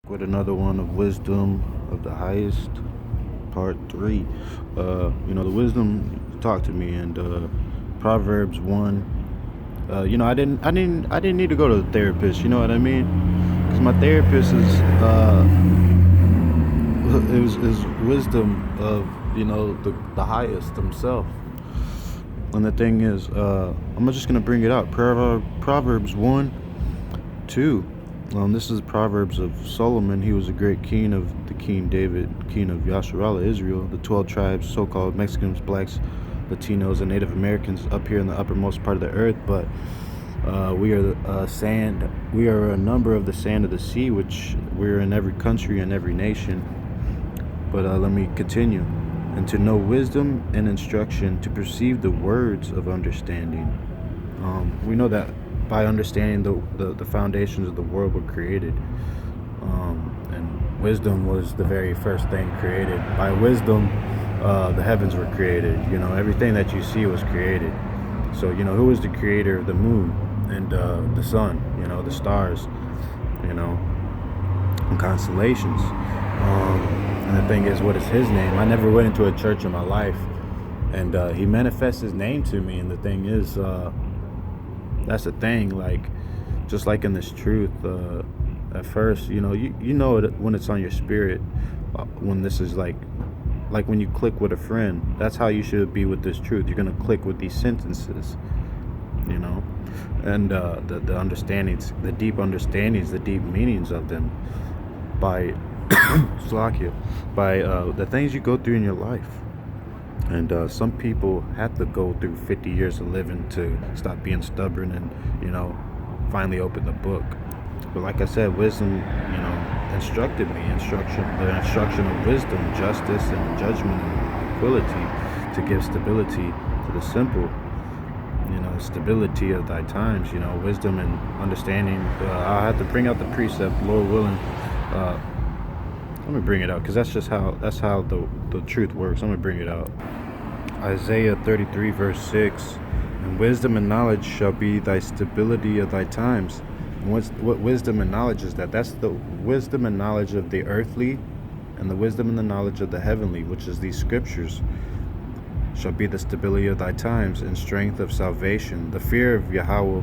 with another one of Wisdom of the Highest, part three. The wisdom talked to me, and Proverbs 1. I didn't need to go to the therapist. You know what I mean? Because my therapist is wisdom of the highest himself. And the thing is, I'm just gonna bring it out. Proverbs 1:2. This is Proverbs of Solomon. He was a great king of the King David, king of Yasharala, Israel. The 12 tribes, so-called Mexicans, blacks, Latinos, and Native Americans up here in the uppermost part of the earth. But we are sand. We are a number of the sand of the sea, which we're in every country and every nation. But let me continue. And to know wisdom and instruction, to perceive the words of understanding. We know that by understanding the foundations of the world were created. And wisdom was the very first thing created. By wisdom, the heavens were created. Everything that you see was created. So, who was the creator of the moon and the sun, the stars, and constellations. And the thing is, what is his name? I never went into a church in my life. And he manifests his name to me. And the thing is, that's the thing. Like, just like in this truth, at first, you know it when it's on your spirit. When this is like when you click with a friend, that's how you should be with this truth. You're gonna click with these sentences, and the understandings, the deep understandings, the deep meanings of them by Slovakia, by the things you go through in your life. And some people have to go through 50 years of living to stop being stubborn and, finally open the book. But like I said, wisdom, instructed me. The instruction of wisdom, justice, and judgment, and equality, to give stability to the simple. Stability of thy times. Wisdom and understanding. I'll have to bring out the precept, Lord willing. Let me bring it out, because that's how the truth works. I'm gonna bring it out. Isaiah 33 verse 6. And wisdom and knowledge shall be thy stability of thy times. And what wisdom and knowledge is that? That's the wisdom and knowledge of the earthly, and the wisdom and the knowledge of the heavenly, which is these scriptures. Shall be the stability of thy times, and strength of salvation. The fear of Yahweh,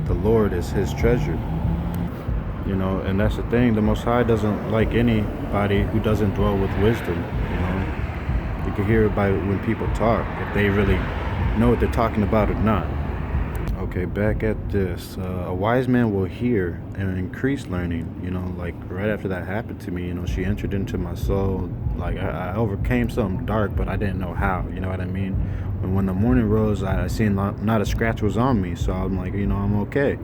the Lord, is his treasure. And that's the thing. The Most High doesn't like anybody who doesn't dwell with wisdom. You can hear it by when people talk, if they really know what they're talking about or not. Okay, back at this. A wise man will hear and increase learning. Like right after that happened to me, she entered into my soul. Like I overcame something dark, but I didn't know how. You know what I mean? And when the morning rose, I seen not a scratch was on me. So I'm like, I'm okay.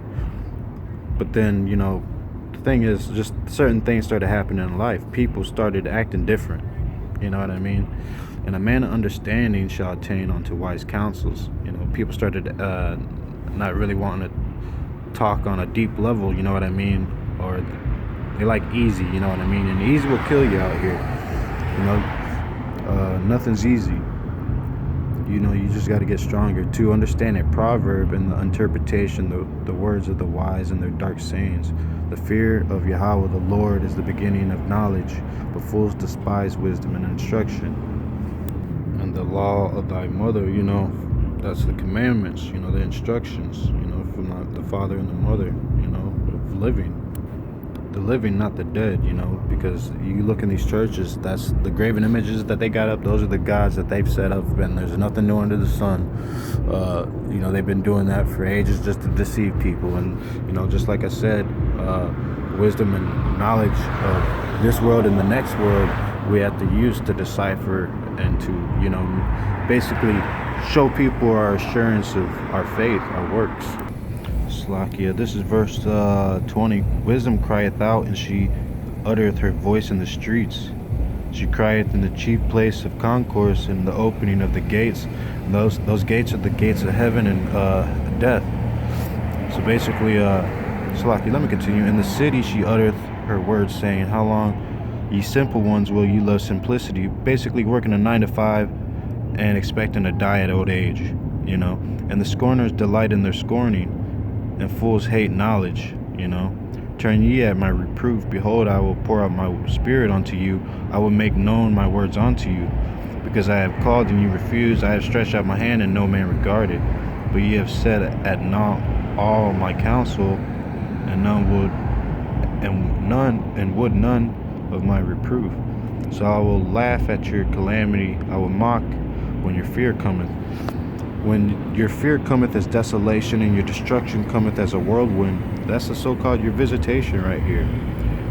But then, the thing is, just certain things started happening in life. People started acting different. You know what I mean? And a man of understanding shall attain unto wise counsels. People started not really wanting to talk on a deep level, you know what I mean? Or they like easy, you know what I mean? And easy will kill you out here. Nothing's easy. You just got to get stronger to understand a proverb and the interpretation, the words of the wise and their dark sayings. The fear of Yahweh, the Lord, is the beginning of knowledge, but fools despise wisdom and instruction. And the law of thy mother, that's the commandments, the instructions, from the father and the mother, of living. The living, not the dead, because you look in these churches, that's the graven images that they got up, those are the gods that they've set up, and there's nothing new under the sun. They've been doing that for ages just to deceive people. And, just like I said, wisdom and knowledge of this world and the next world, we have to use to decipher and to, basically show people our assurance of our faith, our works. Slakia. This is verse 20. Wisdom crieth out, and she uttereth her voice in the streets. She crieth in the chief place of concourse, in the opening of the gates. And those gates are the gates of heaven and death. So basically, Slakia, let me continue. In the city she uttereth her words, saying, how long, ye simple ones, will ye love simplicity? Basically working a 9 to 5 and expecting to die at old age, And the scorners delight in their scorning, and fools hate knowledge, Turn ye at my reproof. Behold, I will pour out my spirit unto you. I will make known my words unto you. Because I have called and you refused, I have stretched out my hand and no man regarded. But ye have set at naught all my counsel, and would none of my reproof. So I will laugh at your calamity, I will mock when your fear cometh. When your fear cometh as desolation, and your destruction cometh as a whirlwind, that's the so-called your visitation right here.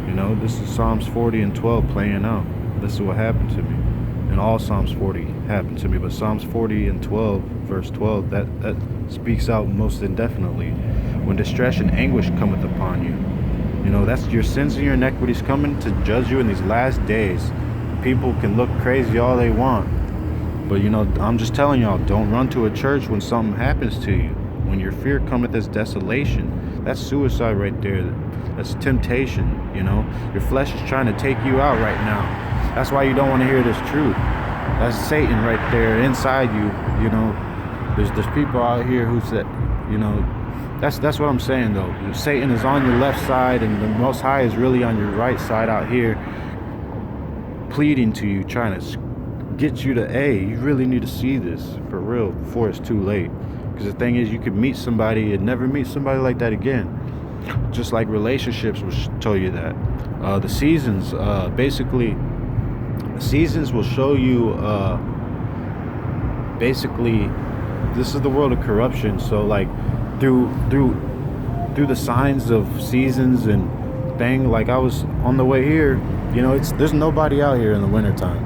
You know, this is Psalms 40 and 12 playing out. This is what happened to me. And all Psalms 40 happened to me, but Psalms 40 and 12, verse 12, that speaks out most indefinitely. When distress and anguish cometh upon you, you know, that's your sins and your iniquities coming to judge you in these last days. People can look crazy all they want, but you know, I'm just telling y'all, don't run to a church when something happens to you. When your fear cometh as desolation, that's suicide right there. That's temptation, you know. Your flesh is trying to take you out right now. That's why you don't want to hear this truth. That's Satan right there inside you, you know. There's people out here who said, you know, that's what I'm saying though. Satan is on your left side and the Most High is really on your right side out here, pleading to you, trying to get you to, hey, you really need to see this for real before it's too late. Because the thing is, you could meet somebody and never meet somebody like that again. Just like relationships will tell you that. The seasons, basically, seasons will show you, basically, this is the world of corruption. So like through the signs of seasons and thing, like I was on the way here, you know, there's nobody out here in the wintertime.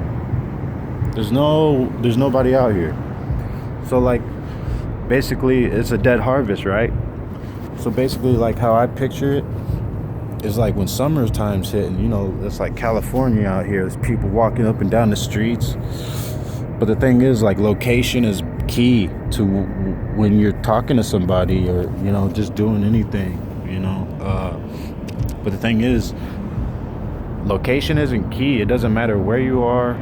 There's nobody out here. So like basically it's a dead harvest, right? So basically, like how I picture it is like when summertime's hitting, you know, it's like California out here. There's people walking up and down the streets. But the thing is, like, location is key to when you're talking to somebody or, you know, just doing anything, you know. But the thing is, location isn't key. It doesn't matter where you are,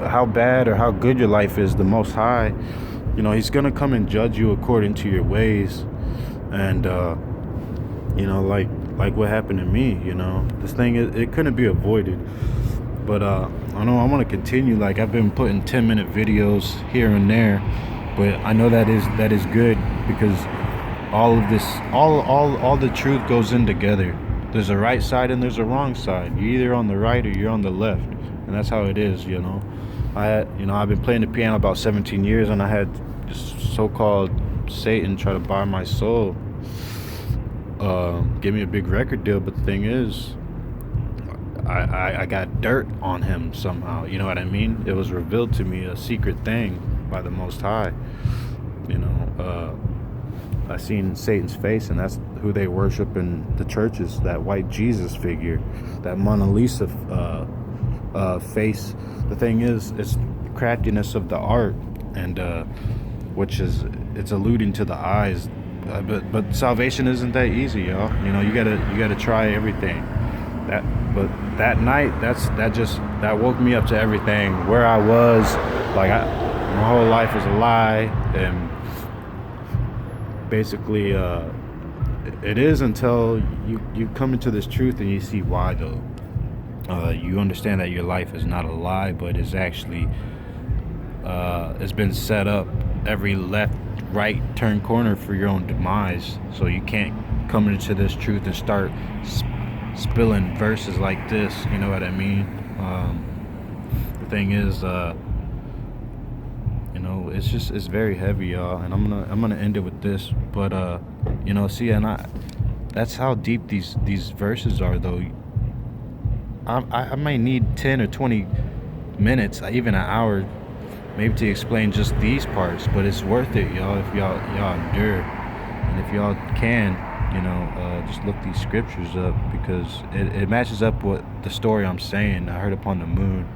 how bad or how good your life is. The Most High, you know, he's going to come and judge you according to your ways. And, you know, like what happened to me, you know, this thing, it couldn't be avoided. But I know I want to continue. Like, I've been putting 10-minute videos here and there, but I know that is good, because all of this, all the truth goes in together. There's a right side and there's a wrong side. You're either on the right or you're on the left, and that's how it is, you know. I've been playing the piano about 17 years, and I had this so-called Satan try to buy my soul, give me a big record deal. But the thing is, I got dirt on him somehow, you know what I mean? It was revealed to me, a secret thing by the Most High, you know. I seen Satan's face, and that's who they worship in the churches, that white Jesus figure, that Mona Lisa face. The thing is, it's craftiness of the art, and which is, it's alluding to the eyes. But salvation isn't that easy, y'all. You know, you gotta try everything. But that night, that woke me up to everything. Where I was, like, my whole life was a lie, and basically, it is until you come into this truth and you see why, though. You understand that your life is not a lie, but it's actually it's been set up, every left, right turn corner for your own demise. So you can't come into this truth and start spilling verses like this, you know what I mean? The thing is, you know, it's very heavy, y'all, and I'm gonna end it with this. But you know, see, and that's how deep these verses are, though. I might need 10 or 20 minutes, even an hour, maybe, to explain just these parts, but it's worth it, y'all, if y'all endure. And if y'all can, you know, just look these scriptures up, because it matches up with the story I'm saying. I heard upon the moon,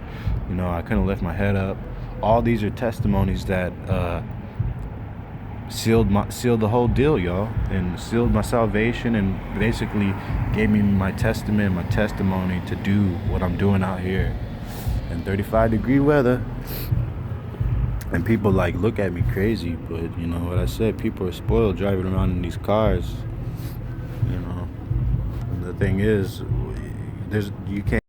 you know, I couldn't lift my head up. All these are testimonies that sealed the whole deal, y'all, and sealed my salvation, and basically gave me my testament, my testimony to do what I'm doing out here in 35-degree weather. And people like look at me crazy, but you know what I said, people are spoiled driving around in these cars, you know. And thing is, there's you can't